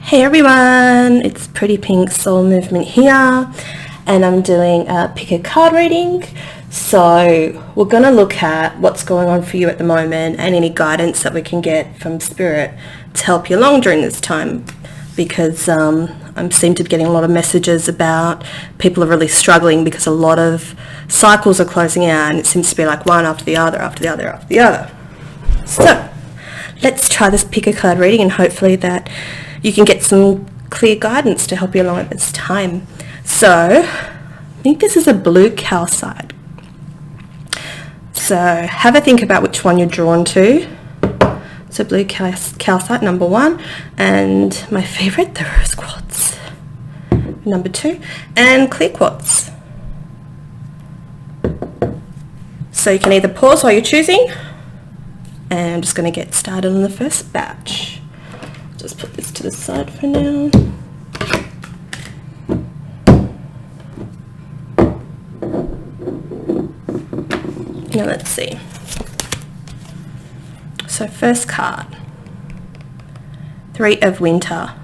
Hey everyone, it's Pretty Pink Soul Movement here, and I'm doing a pick a card reading. So we're going to look at what's going on for you at the moment and any guidance that we can get from Spirit to help you along during this time, because I seem to be getting a lot of messages about people are really struggling because a lot of cycles are closing out, and it seems to be like one after the other, after the other, after the other. So let's try this pick a card reading, and hopefully that you can get some clear guidance to help you along at this time. So I think this is a blue calcite. So have a think about which one you're drawn to. So blue calcite, number 1, and my favorite, the rose quartz, number 2, and clear quartz. So you can either pause while you're choosing, and I'm just going to get started on the first batch. Just put this to the side for now. Now let's see. So first card, 3 of Winter.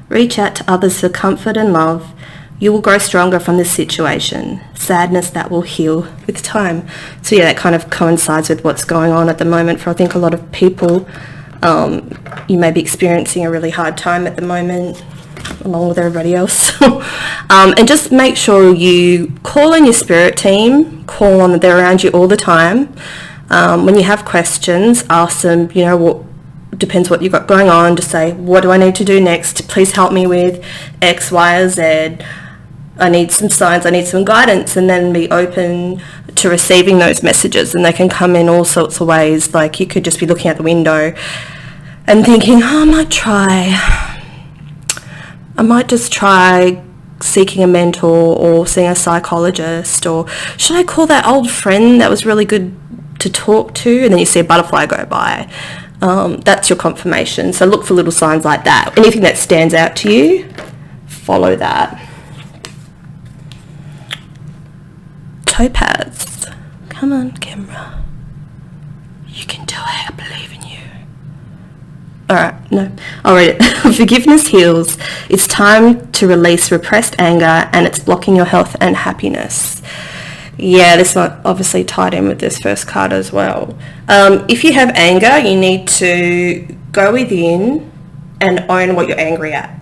Reach out to others for comfort and love. You will grow stronger from this situation. Sadness that will heal with time. So yeah, that kind of coincides with what's going on at the moment for I think a lot of people. You may be experiencing a really hard time at the moment along with everybody else. And just make sure you call on your spirit team, call on them, they're around you all the time. When you have questions, ask them, what depends what you've got going on, just say, what do I need to do next? Please help me with X, Y, or Z. I need some signs, I need some guidance, and then be open to receiving those messages. And they can come in all sorts of ways. Like you could just be looking out the window and thinking, I might just try seeking a mentor or seeing a psychologist, or should I call that old friend that was really good to talk to? And then you see a butterfly go by. That's your confirmation. So look for little signs like that. Anything that stands out to you, follow that. Topaz. Come on, camera. You can do it. I believe in you. Alright, no. I'll read it. Forgiveness heals. It's time to release repressed anger, and it's blocking your health and happiness. Yeah, this one obviously tied in with this first card as well. If you have anger, you need to go within and own what you're angry at.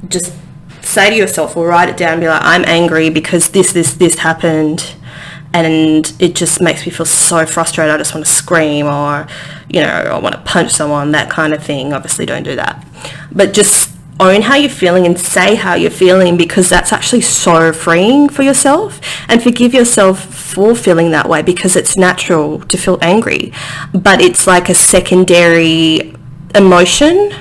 Just say to yourself, or write it down and be like, I'm angry because this happened, and it just makes me feel so frustrated. I just want to scream, or I want to punch someone, that kind of thing. Obviously don't do that, but just own how you're feeling and say how you're feeling, because that's actually so freeing for yourself. And forgive yourself for feeling that way, because it's natural to feel angry, but it's like a secondary emotion,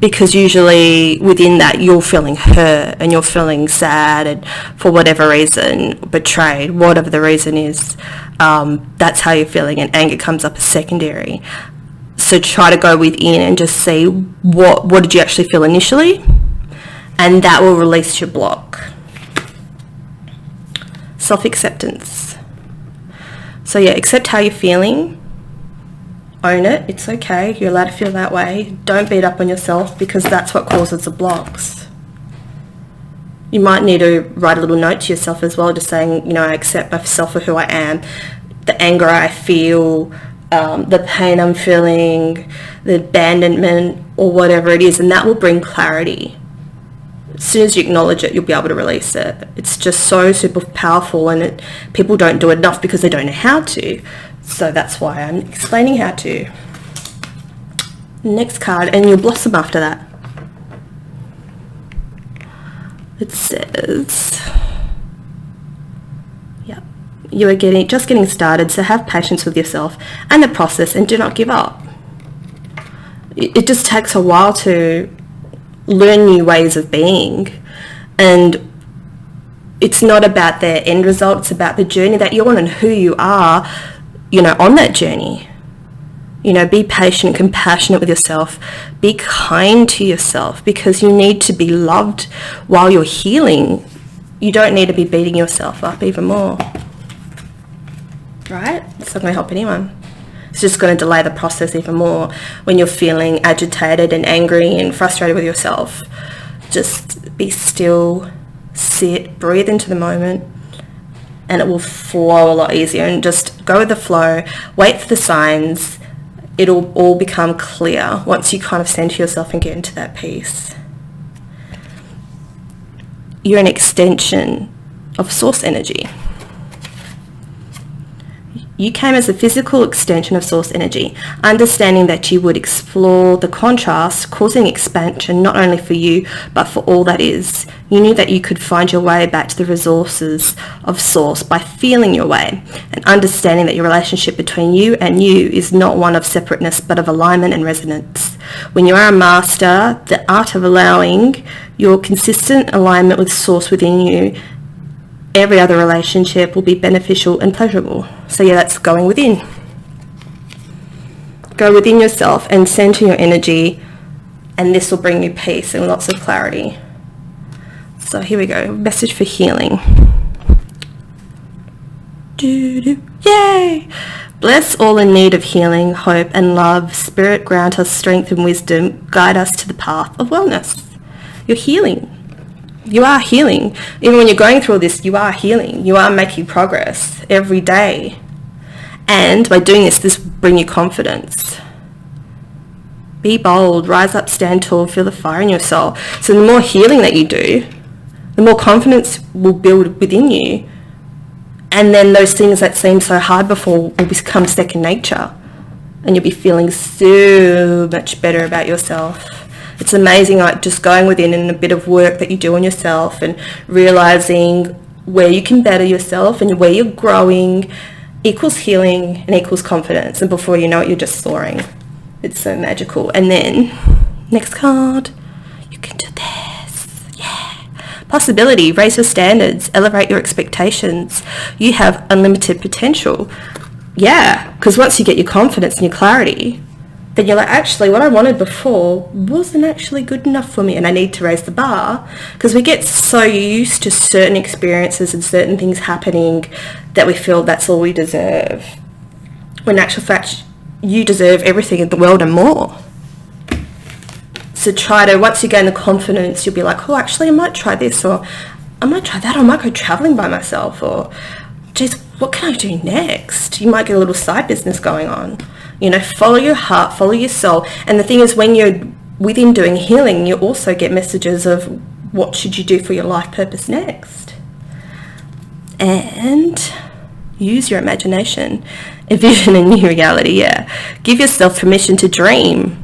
because usually within that you're feeling hurt and you're feeling sad, and for whatever reason, betrayed, whatever the reason is, that's how you're feeling, and anger comes up as secondary. So try to go within and just see what did you actually feel initially, and that will release your block. Self-acceptance. So yeah, accept how you're feeling. Own it. It's okay. You're allowed to feel that way. Don't beat up on yourself, because that's what causes the blocks. You might need to write a little note to yourself as well, just saying, I accept myself for who I am, the anger I feel, the pain I'm feeling, the abandonment, or whatever it is, and that will bring clarity. As soon as you acknowledge it, you'll be able to release it. It's just so super powerful, and people don't do it enough because they don't know how to. So that's why I'm explaining how to. Next card, and you'll blossom after that. It says, you are just getting started, so have patience with yourself and the process, and do not give up. It just takes a while to learn new ways of being, and it's not about the end result, it's about the journey that you're on and who you are, on that journey. Be patient and compassionate with yourself. Be kind to yourself, because you need to be loved while you're healing. You don't need to be beating yourself up even more. Right? It's not going to help anyone. It's just going to delay the process even more when you're feeling agitated and angry and frustrated with yourself. Just be still, sit, breathe into the moment, and it will flow a lot easier. And just go with the flow, wait for the signs. It'll all become clear once you kind of center yourself and get into that peace. You're an extension of source energy. You came as a physical extension of source energy, understanding that you would explore the contrast, causing expansion not only for you, but for all that is. You knew that you could find your way back to the resources of source by feeling your way, and understanding that your relationship between you and you is not one of separateness, but of alignment and resonance. When you are a master, the art of allowing your consistent alignment with source within you, every other relationship will be beneficial and pleasurable. So yeah, that's going within. Go within yourself and center your energy, and this will bring you peace and lots of clarity. So here we go, message for healing. Yay! Bless all in need of healing, hope and love. Spirit, grant us strength and wisdom. Guide us to the path of wellness. You're healing. You are healing. Even when you're going through all this, you are healing. You are making progress every day. And by doing this will bring you confidence. Be bold, rise up, stand tall, feel the fire in your soul. So the more healing that you do, the more confidence will build within you. And then those things that seem so hard before will become second nature. And you'll be feeling so much better about yourself. It's amazing, like just going within and a bit of work that you do on yourself and realizing where you can better yourself and where you're growing equals healing and equals confidence. And before you know it, you're just soaring. It's so magical. And then, next card, you can do this. Yeah. Possibility, raise your standards, elevate your expectations. You have unlimited potential. Yeah, because once you get your confidence and your clarity, then you're like, actually, what I wanted before wasn't actually good enough for me, and I need to raise the bar. Because we get so used to certain experiences and certain things happening that we feel that's all we deserve. When in actual fact, you deserve everything in the world and more. So once you gain the confidence, you'll be like, oh, actually, I might try this, or I might try that, or I might go traveling by myself, or, geez, what can I do next? You might get a little side business going on. You know, follow your heart, follow your soul. And the thing is, when you're within doing healing, you also get messages of what should you do for your life purpose next. And use your imagination, envision a new reality, yeah. Give yourself permission to dream.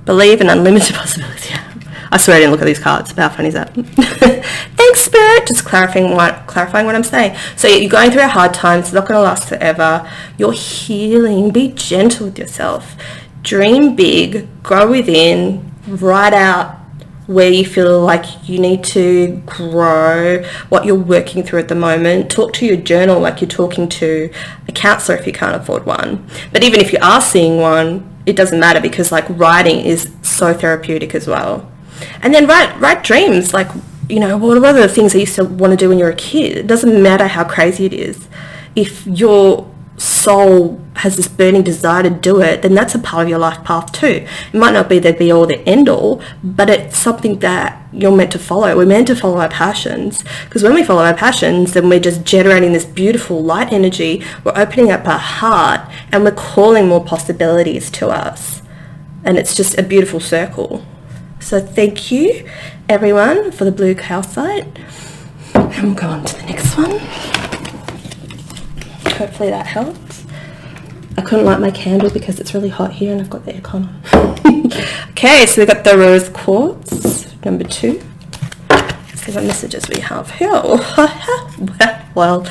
Believe in unlimited possibilities. Yeah. I swear I didn't look at these cards. How funny is that? Thanks, Spirit. Just clarifying what I'm saying. So you're going through a hard time. It's not going to last forever. You're healing. Be gentle with yourself. Dream big. Grow within. Write out where you feel like you need to grow, what you're working through at the moment. Talk to your journal like you're talking to a counsellor if you can't afford one. But even if you are seeing one, it doesn't matter, because like writing is so therapeutic as well. And then write dreams, like, you know, what are the things that you still want to do when you're a kid? It doesn't matter how crazy it is. If your soul has this burning desire to do it, then that's a part of your life path too. It might not be the be all, the end all, but it's something that you're meant to follow. We're meant to follow our passions, because when we follow our passions, then we're just generating this beautiful light energy. We're opening up our heart and we're calling more possibilities to us. And it's just a beautiful circle. So thank you, everyone, for the blue calcite. And we'll go on to the next one. Hopefully that helps. I couldn't light my candle because it's really hot here and I've got the aircon on. Okay, so we've got the rose quartz, number 2. Let's see what messages we have here. well.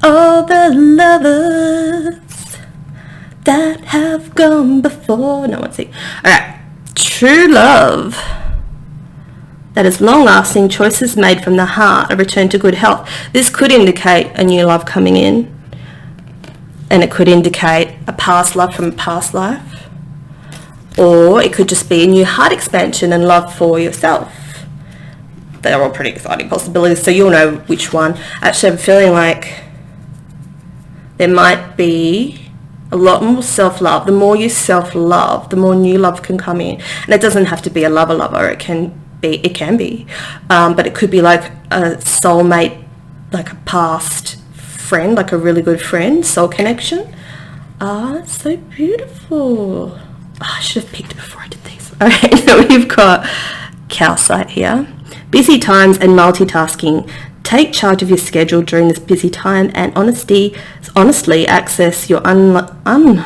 All the lovers that have gone before. No, let's see. All right. True love that is long-lasting, choices made from the heart, a return to good health. This could indicate a new love coming in, and it could indicate a past love from a past life, or it could just be a new heart expansion and love for yourself. They're all pretty exciting possibilities, so you'll know which one. Actually, I'm feeling like there might be A lot more self-love. The more you self-love, the more new love can come in. And it doesn't have to be a lover. It can be. But it could be like a soulmate, like a past friend, like a really good friend, soul connection. It's so beautiful. I should have picked it before I did these. All right, now we've got Calcite here. Busy times and multitasking. Take charge of your schedule during this busy time and honestly access your underlying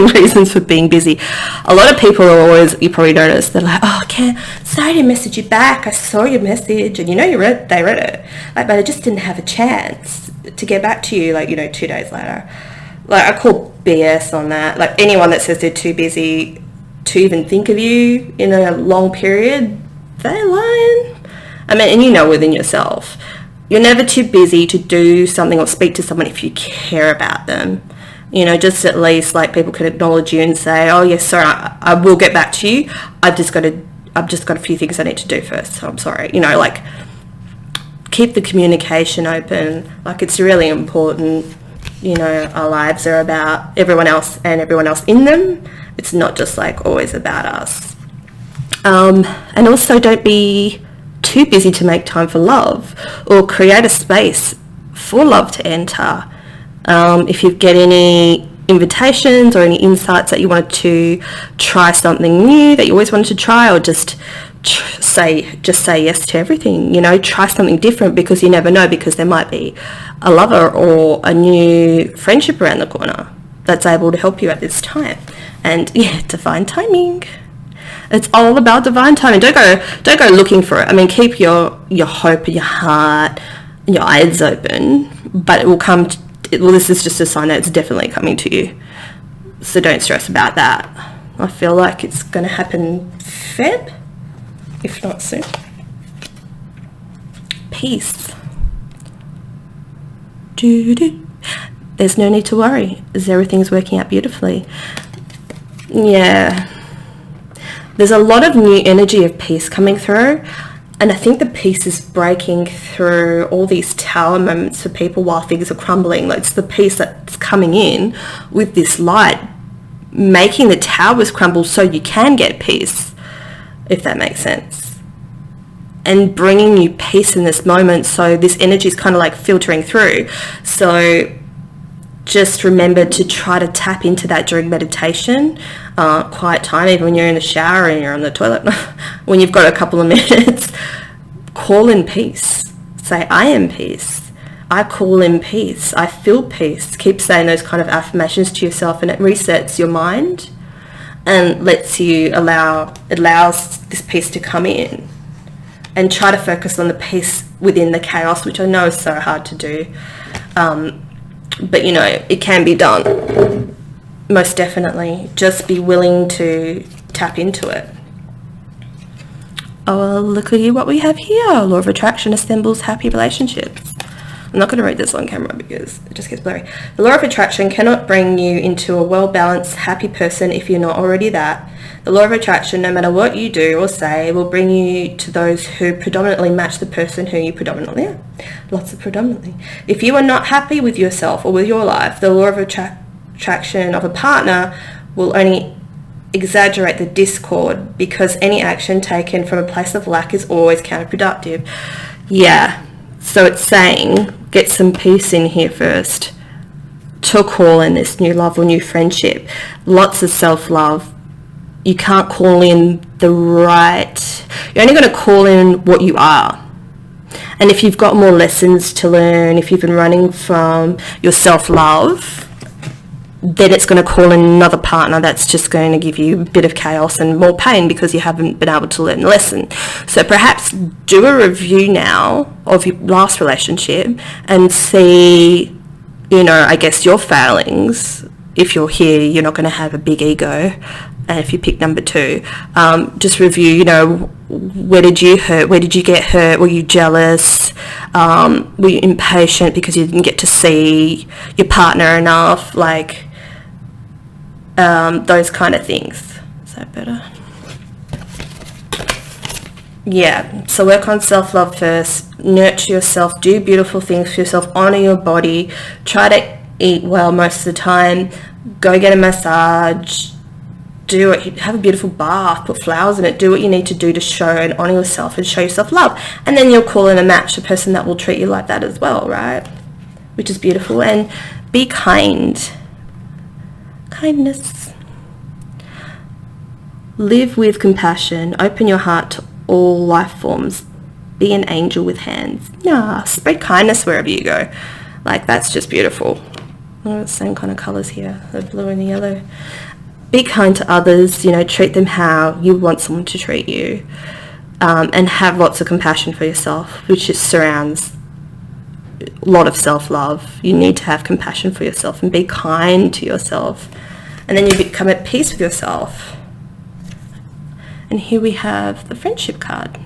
reasons for being busy. A lot of people are always, you probably noticed, they're like, oh, sorry to message you back. I saw your message and they read it. Like, but I just didn't have a chance to get back to you, 2 days later. Like, I call BS on that. Like, anyone that says they're too busy to even think of you in a long period, they're lying. I mean, and within yourself, you're never too busy to do something or speak to someone if you care about them. Just at least people can acknowledge you and say, oh yes, sorry, I will get back to you. I've just got a few things I need to do first, so I'm sorry. Keep the communication open. It's really important. Our lives are about everyone else and everyone else in them. It's not just always about us. And also don't be too busy to make time for love or create a space for love to enter. If you get any invitations or any insights that you wanted to try something new that you always wanted to try, or just say yes to everything, try something different, because you never know, because there might be a lover or a new friendship around the corner that's able to help you at this time. And divine timing. It's all about divine timing. Don't go looking for it. I mean, keep your hope and your heart and your eyes open, but it will come. This is just a sign that it's definitely coming to you. So don't stress about that. I feel like it's going to happen Feb, if not soon. Peace. There's no need to worry, as everything's working out beautifully. Yeah. There's a lot of new energy of peace coming through, and I think the peace is breaking through all these tower moments for people while things are crumbling. It's the peace that's coming in with this light, making the towers crumble so you can get peace, if that makes sense. And bringing you peace in this moment, so this energy is kind of filtering through. So just remember to try to tap into that during meditation, quiet time, even when you're in the shower and you're on the toilet, when you've got a couple of minutes. Call in peace. Say, I am peace. I call in peace. I feel peace. Keep saying those kind of affirmations to yourself, and it resets your mind and allows this peace to come in. And try to focus on the peace within the chaos, which I know is so hard to do. But it can be done, most definitely. Just be willing to tap into it. Oh, look at what we have here. Law of attraction assembles happy relationships. I'm not going to read this on camera because it just gets blurry. The law of attraction cannot bring you into a well-balanced, happy person if you're not already that. The law of attraction, no matter what you do or say, will bring you to those who predominantly match the person who you predominantly are. Lots of predominantly. If you are not happy with yourself or with your life, the law of attraction of a partner will only exaggerate the discord, because any action taken from a place of lack is always counterproductive. Yeah, so it's saying get some peace in here first to call in this new love or new friendship. Lots of self-love. You can't call in the right, you're only going to call in what you are. And if you've got more lessons to learn, if you've been running from your self-love, then it's going to call in another partner that's just going to give you a bit of chaos and more pain because you haven't been able to learn the lesson. So perhaps do a review now of your last relationship and see, I guess your failings. If you're here, you're not going to have a big ego. And if you pick number 2, just review, where did you hurt? Where did you get hurt? Were you jealous? Were you impatient because you didn't get to see your partner enough? Those kind of things. Is that better? Yeah, so work on self-love first. Nurture yourself. Do beautiful things for yourself. Honor your body. Try to eat well most of the time, go get a massage, have a beautiful bath, put flowers in it, do what you need to do to show and honor yourself and show yourself love. And then you'll call in a match, a person that will treat you like that as well, right? Which is beautiful. And be kind. Kindness. Live with compassion. Open your heart to all life forms. Be an angel with hands. Spread kindness wherever you go. Like, that's just beautiful. The same kind of colours here, the blue and the yellow. Be kind to others, treat them how you want someone to treat you. And have lots of compassion for yourself, which just surrounds a lot of self-love. You need to have compassion for yourself and be kind to yourself. And then you become at peace with yourself. And here we have the friendship card.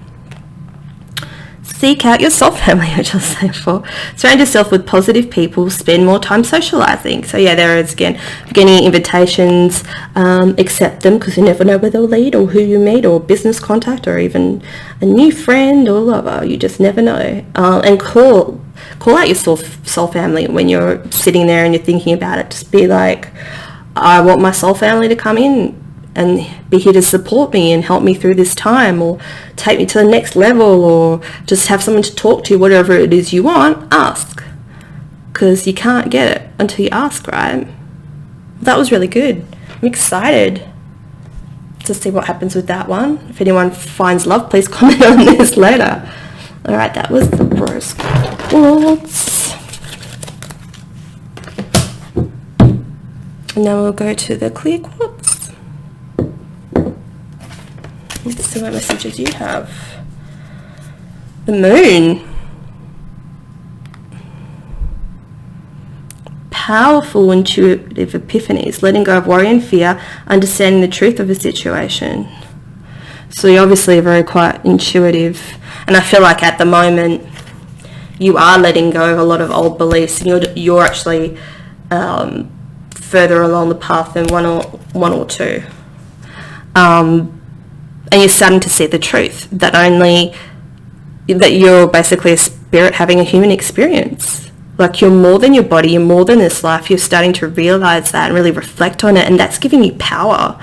Seek out your soul family, which I was saying before. Surround yourself with positive people. Spend more time socializing. So yeah, there is again, getting invitations, accept them, because you never know where they'll lead, or who you meet, or business contact, or even a new friend or lover. You just never know. And call out your soul family when you're sitting there and you're thinking about it. Just be like, I want my soul family to come in and be here to support me and help me through this time, or take me to the next level, or just have someone to talk to. Whatever it is you want, ask, because you can't get it until you ask, right? That was really good. I'm excited to see what happens with that one. If anyone finds love, please comment on this later. Alright, that was the rose quartz. And now we'll go to the clear quartz. Let's see what messages you have. The moon. Powerful intuitive epiphanies, letting go of worry and fear, understanding the truth of a situation. So you obviously are very quite intuitive, and I feel like at the moment you are letting go of a lot of old beliefs, and you're actually further along the path than one or two. And you're starting to see the truth that you're basically a spirit having a human experience. Like, you're more than your body, you're more than this life. You're starting to realize that and really reflect on it, and that's giving you power.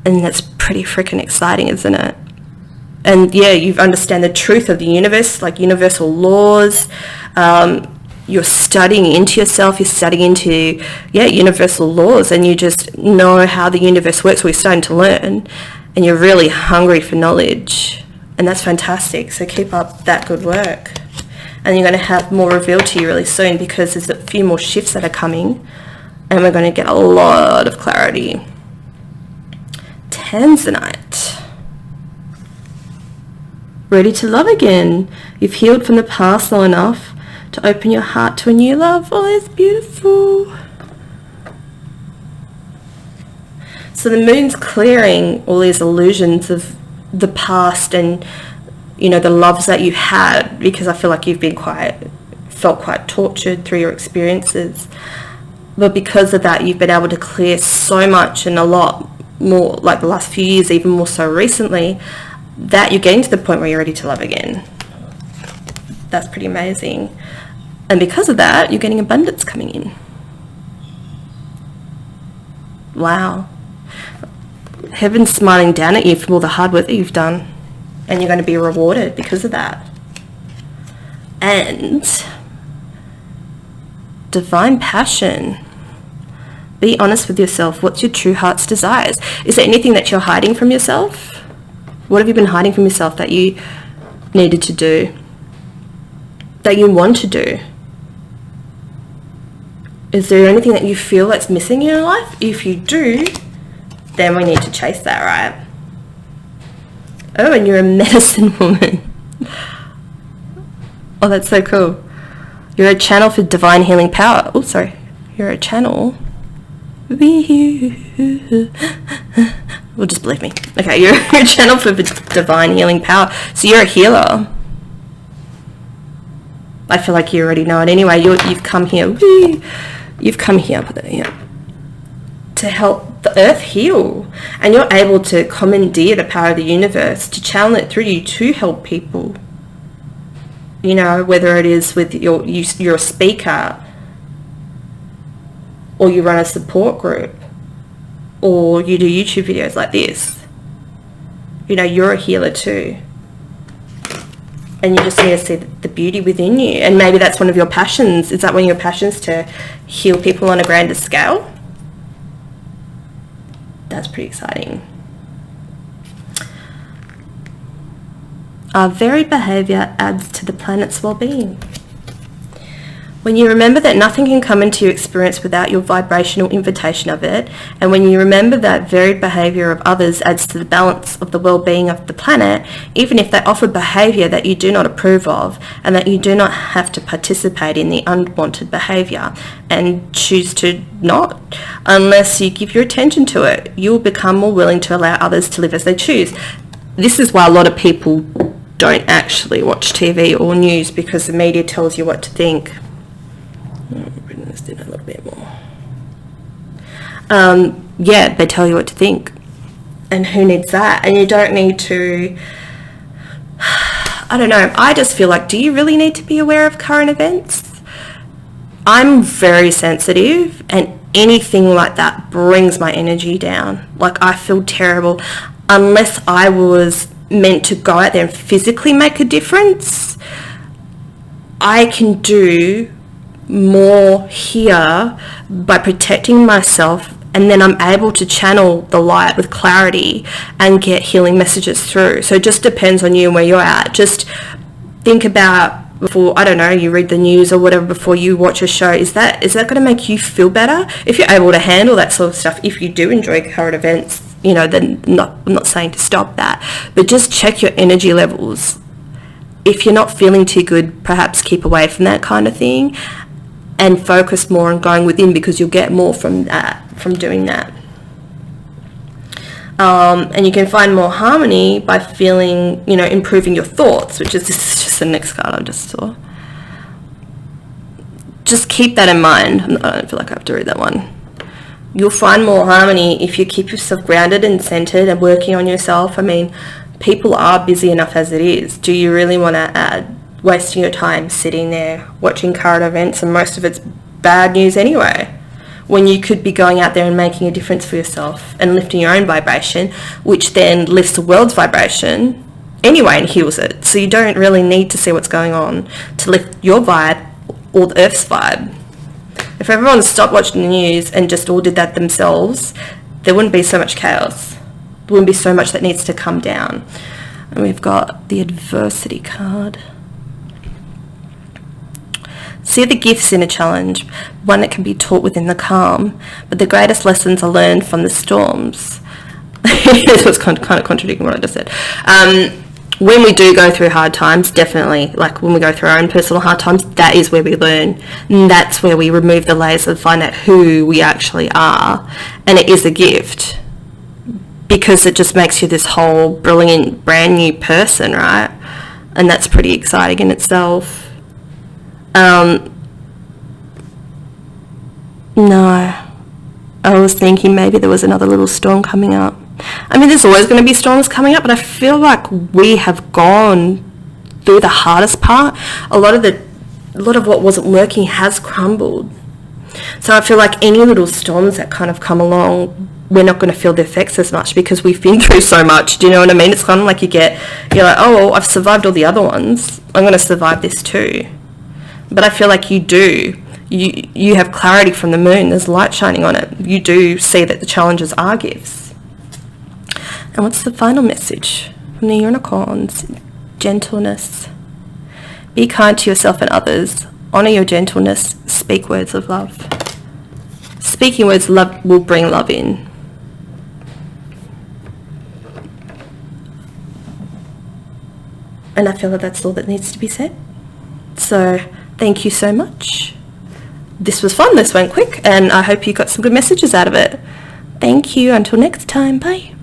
And that's pretty freaking exciting, isn't it? And yeah, you understand the truth of the universe, like universal laws. You're studying into yourself, you're studying into, universal laws, and you just know how the universe works. We're starting to learn, and you're really hungry for knowledge, and that's fantastic. So keep up that good work, and you're going to have more revealed to you really soon, because there's a few more shifts that are coming, and we're going to get a lot of clarity. Tanzanite. Ready to love again. You've healed from the past long enough to open your heart to a new love. Oh, it's beautiful. So the moon's clearing all these illusions of the past and, the loves that you had, because I feel like you've been felt quite tortured through your experiences. But because of that, you've been able to clear so much, and a lot more, like the last few years, even more so recently, that you're getting to the point where you're ready to love again. That's pretty amazing. And because of that, you're getting abundance coming in. Wow. Heaven's smiling down at you from all the hard work that you've done, and you're going to be rewarded because of that. And divine passion. Be honest with yourself. What's your true heart's desires? Is there anything that you're hiding from yourself? What have you been hiding from yourself that you needed to do, that you want to do? Is there anything that you feel that's missing in your life? If you do, then we need to chase that, right? Oh, and you're a medicine woman. Oh, that's so cool. You're a channel for divine healing power. Oh, sorry. You're a channel. Well, just believe me. Okay, you're a channel for divine healing power. So you're a healer. I feel like you already know it anyway. You've come here. You've come here to help the earth heal, and you're able to commandeer the power of the universe to channel it through you to help people. Whether it is with you're a speaker, or you run a support group, or you do YouTube videos like this. You know, you're a healer too. And you just need to see the beauty within you. And maybe that's one of your passions. Is that one of your passions, to heal people on a grander scale? That's pretty exciting. Our varied behaviour adds to the planet's well-being. When you remember that nothing can come into your experience without your vibrational invitation of it, and when you remember that varied behaviour of others adds to the balance of the well-being of the planet, even if they offer behaviour that you do not approve of, and that you do not have to participate in the unwanted behaviour, and choose to not, unless you give your attention to it, you will become more willing to allow others to live as they choose. This is why a lot of people don't actually watch TV or news, because the media tells you what to think. Bring this in a little bit more. Yeah, they tell you what to think, and who needs that? And you don't need to, I don't know, I just feel like, do you really need to be aware of current events? I'm very sensitive, and anything like that brings my energy down. Like, I feel terrible unless I was meant to go out there and physically make a difference. I can do more here by protecting myself, and then I'm able to channel the light with clarity and get healing messages through. So it just depends on you and where you're at. Just think about, before, I don't know, you read the news or whatever, before you watch a show, is that going to make you feel better? If you're able to handle that sort of stuff, if you do enjoy current events, you know, then I'm not saying to stop that, but just check your energy levels. If you're not feeling too good, perhaps keep away from that kind of thing, and focus more on going within, because you'll get more from that, from doing that. And you can find more harmony by feeling, you know, improving your thoughts, which is just the next card I just saw. Just keep that in mind. I don't feel like I have to read that one. You'll find more harmony if you keep yourself grounded and centered and working on yourself. I mean, people are busy enough as it is. Do you really want to add wasting your time sitting there watching current events, and most of it's bad news anyway, when you could be going out there and making a difference for yourself and lifting your own vibration, which then lifts the world's vibration anyway and heals it. So you don't really need to see what's going on to lift your vibe or the Earth's vibe. If everyone stopped watching the news and just all did that themselves, there wouldn't be so much chaos. There wouldn't be so much that needs to come down. And we've got the adversity card. See the gifts in a challenge, one that can be taught within the calm, but the greatest lessons are learned from the storms. This was kind of contradicting what I just said. When we do go through hard times, definitely, like when we go through our own personal hard times, that is where we learn. And that's where we remove the layers and find out who we actually are. And it is a gift, because it just makes you this whole brilliant, brand new person, right? And that's pretty exciting in itself. No, I was thinking maybe there was another little storm coming up. I mean, there's always going to be storms coming up, but I feel like we have gone through the hardest part. A lot of what wasn't working has crumbled. So I feel like any little storms that kind of come along, we're not going to feel the effects as much, because we've been through so much. Do you know what I mean? It's kind of like you're like, oh, I've survived all the other ones, I'm going to survive this too. But I feel like you do. You have clarity from the moon. There's light shining on it. You do see that the challenges are gifts. And what's the final message from the unicorns? Gentleness. Be kind to yourself and others. Honor your gentleness. Speak words of love. Speaking words of love will bring love in. And I feel that that's all that needs to be said. So thank you so much. This was fun. This went quick, and I hope you got some good messages out of it. Thank you. Until next time. Bye.